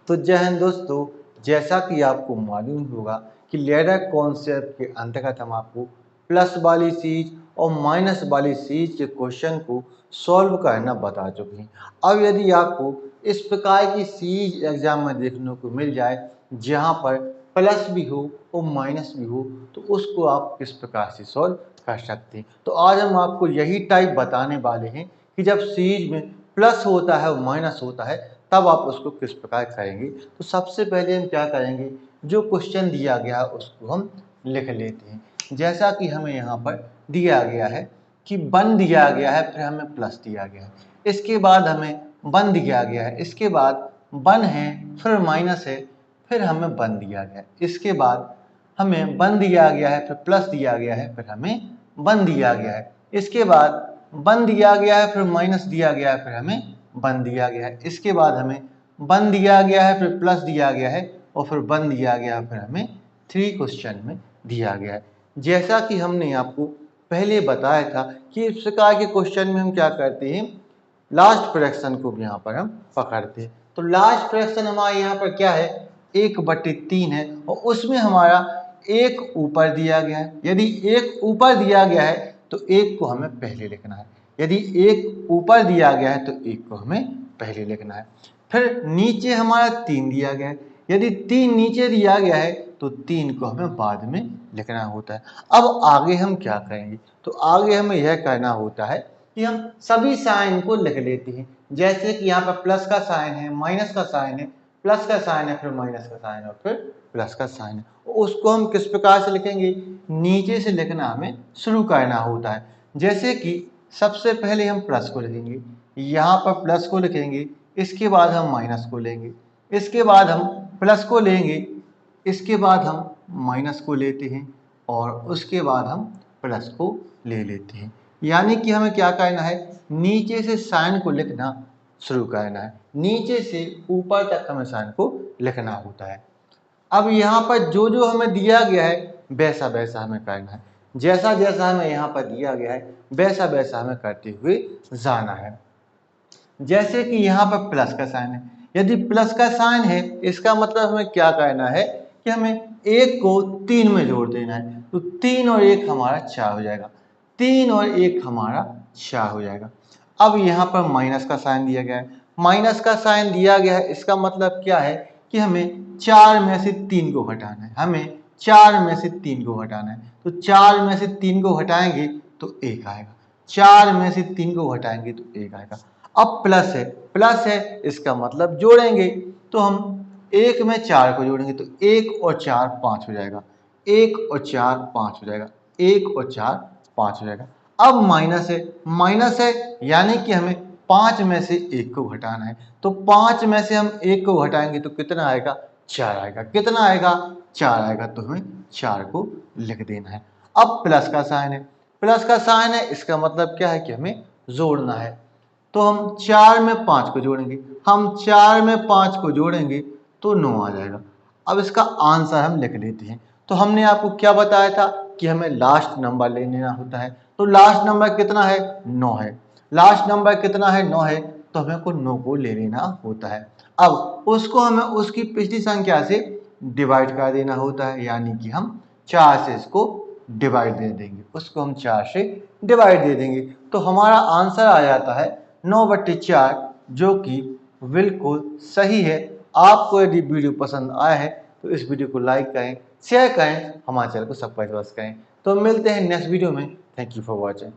तो जय हिंद दोस्तों, जैसा कि आपको मालूम होगा कि लैडर कॉन्सेप्ट के अंतर्गत हम आपको प्लस वाली सीरीज और माइनस वाली सीरीज के क्वेश्चन को सॉल्व करना बता चुके हैं। अब यदि आपको इस प्रकार की सीरीज एग्जाम में देखने को मिल जाए जहां पर प्लस भी हो और माइनस भी हो, तो उसको आप किस प्रकार से सॉल्व कर सकते हैं। तो आज हम आपको यही टाइप बताने वाले हैं कि जब सीरीज में प्लस होता है और माइनस होता है तब आप उसको किस प्रकार करेंगे। तो सबसे पहले हम क्या करेंगे, जो क्वेश्चन दिया गया है उसको हम लिख लेते हैं। जैसा कि हमें यहाँ पर दिया गया है कि 1 दिया गया है, फिर हमें प्लस दिया गया है, इसके बाद हमें 1 दिया गया है, इसके बाद 1 है, फिर माइनस है, फिर हमें 1 दिया गया है, इसके बाद हमें 1 दिया गया है, फिर प्लस दिया गया है, फिर हमें 1 दिया गया है, इसके बाद 1 दिया गया है, फिर माइनस दिया गया है, फिर हमें 1 दिया गया है, इसके बाद हमें 1 दिया गया है, फिर प्लस दिया गया है और फिर 1 दिया गया है, फिर हमें 3 क्वेश्चन में दिया गया है। जैसा कि हमने आपको पहले बताया था कि इस प्रकार के क्वेश्चन में हम क्या करते हैं, लास्ट फ्रैक्शन को भी यहाँ पर हम पकड़ते हैं। तो लास्ट फ्रैक्शन हमारे यहाँ पर क्या है, 1/3 है और उसमें हमारा 1 ऊपर दिया गया है। यदि 1 ऊपर दिया गया है तो 1 को हमें पहले लिखना है, यदि 1 ऊपर दिया गया है तो 1 को हमें पहले लिखना है। फिर नीचे हमारा 3 दिया गया है, यदि 3 नीचे दिया गया है तो 3 को हमें बाद में लिखना होता है। अब आगे हम क्या करेंगे, तो आगे हमें यह करना होता है कि हम सभी साइन को लिख लेते हैं। जैसे कि यहाँ पर प्लस का साइन है, माइनस का साइन है, प्लस का साइन है, फिर माइनस का साइन है और फिर प्लस का साइन है। उसको हम किस प्रकार से लिखेंगे, नीचे से लिखना हमें शुरू करना होता है। जैसे कि सबसे पहले हम प्लस को लिखेंगे, यहाँ पर प्लस को लिखेंगे, इसके बाद हम माइनस को लेंगे, इसके बाद हम प्लस को लेंगे, इसके बाद हम माइनस को लेते हैं और उसके बाद हम प्लस को ले लेते हैं। यानी कि हमें क्या करना है, नीचे से साइन को लिखना शुरू करना है, नीचे से ऊपर तक हमें साइन को लिखना होता है। अब यहाँ पर जो जो हमें दिया गया है वैसा वैसा हमें करना है, जैसा जैसा हमें यहाँ पर दिया गया है वैसा वैसा हमें करते हुए जाना है। जैसे कि यहाँ पर प्लस का साइन है, यदि प्लस का साइन है इसका मतलब हमें क्या करना है कि हमें 1 को 3 में जोड़ देना है। तो 3 और 1 हमारा 4 हो जाएगा, 3 और 1 हमारा 4 हो जाएगा। अब यहाँ पर माइनस का साइन दिया गया है, माइनस का साइन दिया गया है, इसका मतलब क्या है कि हमें 4 में से 3 को घटाना है, हमें 4 में से 3 को घटाना है। तो 4 में से 3 को घटाएंगे तो 1 आएगा, 4 में से 3 को घटाएंगे तो 1 आएगा। अब प्लस है, प्लस है इसका मतलब जोड़ेंगे, तो हम 1 में 4 को जोड़ेंगे तो 1 और 4 5 हो जाएगा, 1 और 4 5 हो जाएगा, 1 और 4 5 हो जाएगा। अब माइनस है, माइनस है यानी कि हमें 5 में से 1 को घटाना है। तो 5 में से हम 1 को घटाएंगे तो कितना आएगा, 4 आएगा। कितना आएगा, 4 आएगा। तो हमें 4 को लिख देना है। अब प्लस का साइन है, प्लस का साइन है इसका मतलब क्या है कि हमें जोड़ना है। तो हम 4 में 5 को जोड़ेंगे, हम 4 में 5 को जोड़ेंगे तो 9 आ जाएगा। अब इसका आंसर हम लिख लेते हैं। तो हमने आपको क्या बताया था कि हमें लास्ट नंबर ले लेना होता है। तो लास्ट नंबर कितना है, 9 है। लास्ट नंबर कितना है, 9 है। तो हमें को 9 को ले लेना होता है। अब उसको हमें उसकी पिछली संख्या से डिवाइड कर देना होता है, यानी कि हम 4 से इसको डिवाइड दे देंगे, उसको हम 4 से डिवाइड दे देंगे। तो हमारा आंसर आ जाता है 9/4, जो कि बिल्कुल सही है। आपको यदि वीडियो पसंद आया है तो इस वीडियो को लाइक करें, शेयर करें, हमारे चैनल को सब्सक्राइब करें। तो मिलते हैं नेक्स्ट वीडियो में। Thank you for watching.